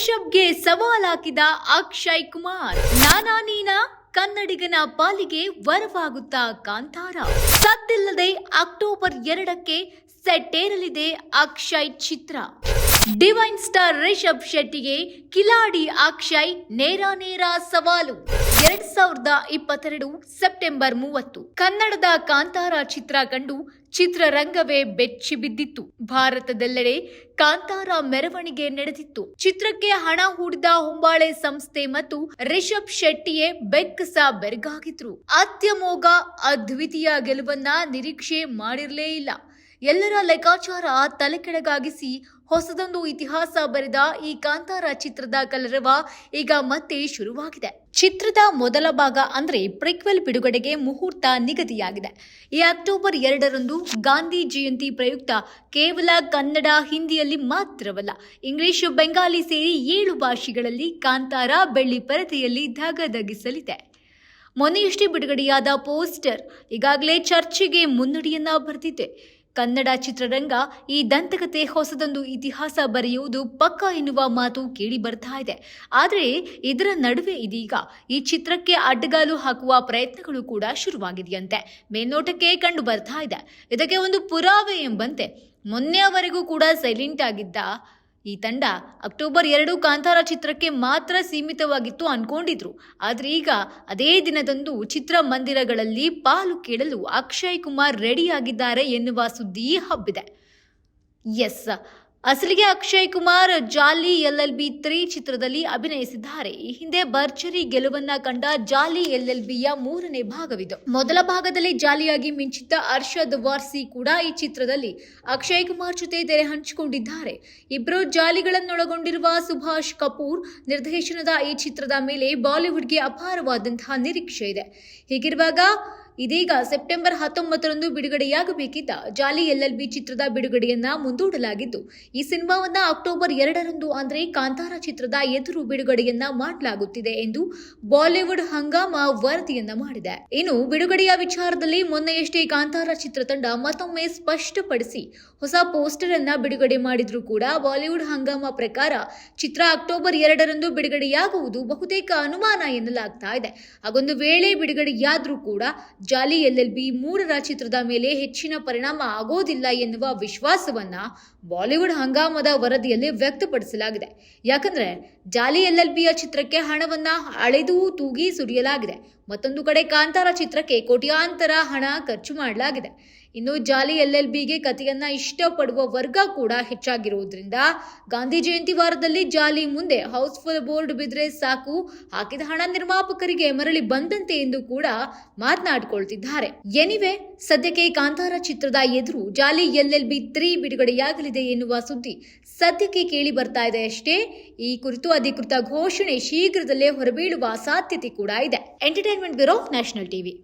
ರಿಷಬ್ಗೆ ಸವಾಲ್ ಹಾಕಿದ ಅಕ್ಷಯ್ ಕುಮಾರ್. ನಾನಾ ನೀನಾ ಕನ್ನಡಿಗನ ಪಾಲಿಗೆ ವರವಾಗುತ್ತಾ ಕಾಂತಾರ. ಸದ್ದಿಲ್ಲದೆ ಅಕ್ಟೋಬರ್ 2ಕ್ಕೆ ಸೆಟ್ಟೇರಲಿದೆ ಅಕ್ಷಯ್ ಚಿತ್ರ. ಡಿವೈನ್ ಸ್ಟಾರ್ ರಿಷಬ್ ಶೆಟ್ಟಿಗೆ ಕಿಲಾಡಿ ಅಕ್ಷಯ್ ನೇರ ಸವಾಲು. 2022 ಸೆಪ್ಟೆಂಬರ್ 30 ಕನ್ನಡದ ಕಾಂತಾರ ಚಿತ್ರ ಕಂಡು ಚಿತ್ರರಂಗವೇ ಬೆಚ್ಚಿ ಬಿದ್ದಿತ್ತು. ಭಾರತದೆಲ್ಲೆಡೆ ಕಾಂತಾರ ಮೆರವಣಿಗೆ ನಡೆದಿತ್ತು. ಚಿತ್ರಕ್ಕೆ ಹಣ ಹೂಡಿದ ಹೊಂಬಾಳೆ ಸಂಸ್ಥೆ ಮತ್ತು ರಿಷಬ್ ಶೆಟ್ಟಿಯೇ ಬೆಕ್ಕಸ ಬೆರಗಾಗಿದ್ರು. ಅತ್ಯಮೋಘ ಅದ್ವಿತೀಯ ಗೆಲುವನ್ನ ನಿರೀಕ್ಷೆ ಮಾಡಿರಲೇ ಇಲ್ಲ. ಎಲ್ಲರ ಲೆಕ್ಕಾಚಾರ ತಲೆಕೆಳಗಾಗಿಸಿ ಹೊಸದೊಂದು ಇತಿಹಾಸ ಬರೆದ ಈ ಕಾಂತಾರ ಚಿತ್ರದ ಕಲರವ ಈಗ ಮತ್ತೆ ಶುರುವಾಗಿದೆ. ಚಿತ್ರದ ಮೊದಲ ಭಾಗ ಅಂದ್ರೆ ಪ್ರಿಕ್ವೆಲ್ ಬಿಡುಗಡೆಗೆ ಮುಹೂರ್ತ ನಿಗದಿಯಾಗಿದೆ. ಈ ಅಕ್ಟೋಬರ್ 2ರಂದು ಗಾಂಧಿ ಜಯಂತಿ ಪ್ರಯುಕ್ತ ಕೇವಲ ಕನ್ನಡ, ಹಿಂದಿಯಲ್ಲಿ ಮಾತ್ರವಲ್ಲ, ಇಂಗ್ಲಿಷ್, ಬೆಂಗಾಲಿ ಸೇರಿ 7 ಭಾಷೆಗಳಲ್ಲಿ ಕಾಂತಾರ ಬೆಳ್ಳಿ ಪರದೆಯಲ್ಲಿ ಧಗಧಗಿಸಲಿದೆ. ಮೊನ್ನೆಯಷ್ಟೇ ಬಿಡುಗಡೆಯಾದ ಪೋಸ್ಟರ್ ಈಗಾಗಲೇ ಚರ್ಚೆಗೆ ಮುನ್ನುಡಿಯನ್ನ ಬರೆದಿದೆ. ಕನ್ನಡ ಚಿತ್ರರಂಗ ಈ ದಂತಕತೆ ಹೊಸದೊಂದು ಇತಿಹಾಸ ಬರೆಯುವುದು ಪಕ್ಕಾ ಎನ್ನುವ ಮಾತು ಕೇಳಿ ಬರ್ತಾ ಇದೆ. ಆದರೆ ಇದರ ನಡುವೆ ಇದೀಗ ಈ ಚಿತ್ರಕ್ಕೆ ಅಡ್ಡಗಾಲು ಹಾಕುವ ಪ್ರಯತ್ನಗಳು ಕೂಡ ಶುರುವಾಗಿದೆಯಂತೆ. ಮೇಲ್ನೋಟಕ್ಕೆ ಕಂಡು ಬರ್ತಾ ಇದೆ. ಇದಕ್ಕೆ ಒಂದು ಪುರಾವೆ ಎಂಬಂತೆ ಮೊನ್ನೆಯವರೆಗೂ ಕೂಡ ಸೈಲೆಂಟ್ ಆಗಿದ್ದ ಈ ತಂಡ ಅಕ್ಟೋಬರ್ 2 ಕಾಂತಾರ ಚಿತ್ರಕ್ಕೆ ಮಾತ್ರ ಸೀಮಿತವಾಗಿತ್ತು ಅನ್ಕೊಂಡಿದ್ರು. ಆದ್ರೆ ಈಗ ಅದೇ ದಿನದಂದು ಚಿತ್ರಮಂದಿರಗಳಲ್ಲಿ ಪಾಲು ಕೇಳಲು ಅಕ್ಷಯ್ ಕುಮಾರ್ ರೆಡಿಯಾಗಿದ್ದಾರೆ ಎನ್ನುವ ಸುದ್ದಿ ಹಬ್ಬಿದೆ. ಎಸ್, ಅಸಲಿಗೆ ಅಕ್ಷಯ್ ಕುಮಾರ್ ಜಾಲಿ LLB 3 ಚಿತ್ರದಲ್ಲಿ ಅಭಿನಯಿಸಿದ್ದಾರೆ. ಈ ಹಿಂದೆ ಭರ್ಜರಿ ಗೆಲುವನ್ನ ಕಂಡ ಜಾಲಿ LLBಯ 3ನೇ ಭಾಗವಿದು. ಮೊದಲ ಭಾಗದಲ್ಲಿ ಜಾಲಿಯಾಗಿ ಮಿಂಚಿದ್ದ ಅರ್ಷದ್ ವಾರ್ಸಿ ಕೂಡ ಈ ಚಿತ್ರದಲ್ಲಿ ಅಕ್ಷಯ್ ಕುಮಾರ್ ಜೊತೆ ತೆರೆ ಹಂಚಿಕೊಂಡಿದ್ದಾರೆ. ಇಬ್ಬರು ಜಾಲಿಗಳನ್ನೊಳಗೊಂಡಿರುವ ಸುಭಾಷ್ ಕಪೂರ್ ನಿರ್ದೇಶನದ ಈ ಚಿತ್ರದ ಮೇಲೆ ಬಾಲಿವುಡ್ಗೆ ಅಪಾರವಾದಂತಹ ನಿರೀಕ್ಷೆ ಇದೆ. ಹೀಗಿರುವಾಗ ಇದೀಗ ಸೆಪ್ಟೆಂಬರ್ 19ರಂದು ಬಿಡುಗಡೆಯಾಗಬೇಕಿದ್ದ ಜಾಲಿ LLB ಚಿತ್ರದ ಬಿಡುಗಡೆಯನ್ನ ಮುಂದೂಡಲಾಗಿದ್ದು, ಈ ಸಿನಿಮಾವನ್ನ ಅಕ್ಟೋಬರ್ 2ರಂದು ಅಂದ್ರೆ ಕಾಂತಾರ ಚಿತ್ರದ ಎದುರು ಬಿಡುಗಡೆಯನ್ನ ಮಾಡಲಾಗುತ್ತಿದೆ ಎಂದು ಬಾಲಿವುಡ್ ಹಂಗಾಮ ವರದಿಯನ್ನ ಮಾಡಿದೆ. ಇನ್ನು ಬಿಡುಗಡೆಯ ವಿಚಾರದಲ್ಲಿ ಮೊನ್ನೆಯಷ್ಟೇ ಕಾಂತಾರ ಚಿತ್ರತಂಡ ಮತ್ತೊಮ್ಮೆ ಸ್ಪಷ್ಟಪಡಿಸಿ ಹೊಸ ಪೋಸ್ಟರ್ ಅನ್ನ ಬಿಡುಗಡೆ ಮಾಡಿದ್ರು ಕೂಡ ಬಾಲಿವುಡ್ ಹಂಗಾಮ ಪ್ರಕಾರ ಚಿತ್ರ ಅಕ್ಟೋಬರ್ 2ರಂದು ಬಿಡುಗಡೆಯಾಗುವುದು ಬಹುತೇಕ ಅನುಮಾನ ಎನ್ನಲಾಗ್ತಾ ಇದೆ. ಹಾಗೊಂದು ವೇಳೆ ಬಿಡುಗಡೆಯಾದ್ರೂ ಕೂಡ ಜಾಲಿ LLB 3ರ ಚಿತ್ರದ ಮೇಲೆ ಹೆಚ್ಚಿನ ಪರಿಣಾಮ ಆಗೋದಿಲ್ಲ ಎನ್ನುವ ವಿಶ್ವಾಸವನ್ನ ಬಾಲಿವುಡ್ ಹಂಗಾಮದ ವರದಿಯಲ್ಲಿ ವ್ಯಕ್ತಪಡಿಸಲಾಗಿದೆ. ಯಾಕಂದ್ರೆ ಜಾಲಿ LLBಯ ಚಿತ್ರಕ್ಕೆ ಹಣವನ್ನ ಅಳೆದು ತೂಗಿ ಸುರಿಯಲಾಗಿದೆ. ಮತ್ತೊಂದು ಕಡೆ ಕಾಂತಾರ ಚಿತ್ರಕ್ಕೆ ಕೋಟ್ಯಾಂತರ ಹಣ ಖರ್ಚು ಮಾಡಲಾಗಿದೆ. ಇನ್ನು ಜಾಲಿ LLBಗೆ ಕಥೆಯನ್ನ ಇಷ್ಟಪಡುವ ವರ್ಗ ಕೂಡ ಹೆಚ್ಚಾಗಿರುವುದರಿಂದ ಗಾಂಧಿ ಜಯಂತಿ ವಾರದಲ್ಲಿ ಜಾಲಿ ಮುಂದೆ ಹೌಸ್ಫುಲ್ ಬೋರ್ಡ್ ಬಿದ್ರೆ ಸಾಕು, ಹಾಕಿದ ಹಣ ನಿರ್ಮಾಪಕರಿಗೆ ಮರಳಿ ಬಂದಂತೆ ಎಂದು ಕೂಡ ಮಾತನಾಡಿಕೊಳ್ತಿದ್ದಾರೆ. ಎನಿವೆ, ಸದ್ಯಕ್ಕೆ ಕಾಂತಾರ ಚಿತ್ರದ ಎದುರು ಜಾಲಿ LLB 3 ಬಿಡುಗಡೆಯಾಗಲಿದೆ ಎನ್ನುವ ಸುದ್ದಿ ಸದ್ಯಕ್ಕೆ ಕೇಳಿ ಬರ್ತಾ ಇದೆ ಅಷ್ಟೇ. ಈ ಕುರಿತು ಅಧಿಕೃತ ಘೋಷಣೆ ಶೀಘ್ರದಲ್ಲೇ ಹೊರಬೀಳುವ ಸಾಧ್ಯತೆ ಕೂಡ ಇದೆ. Entertainment bureau, national TV.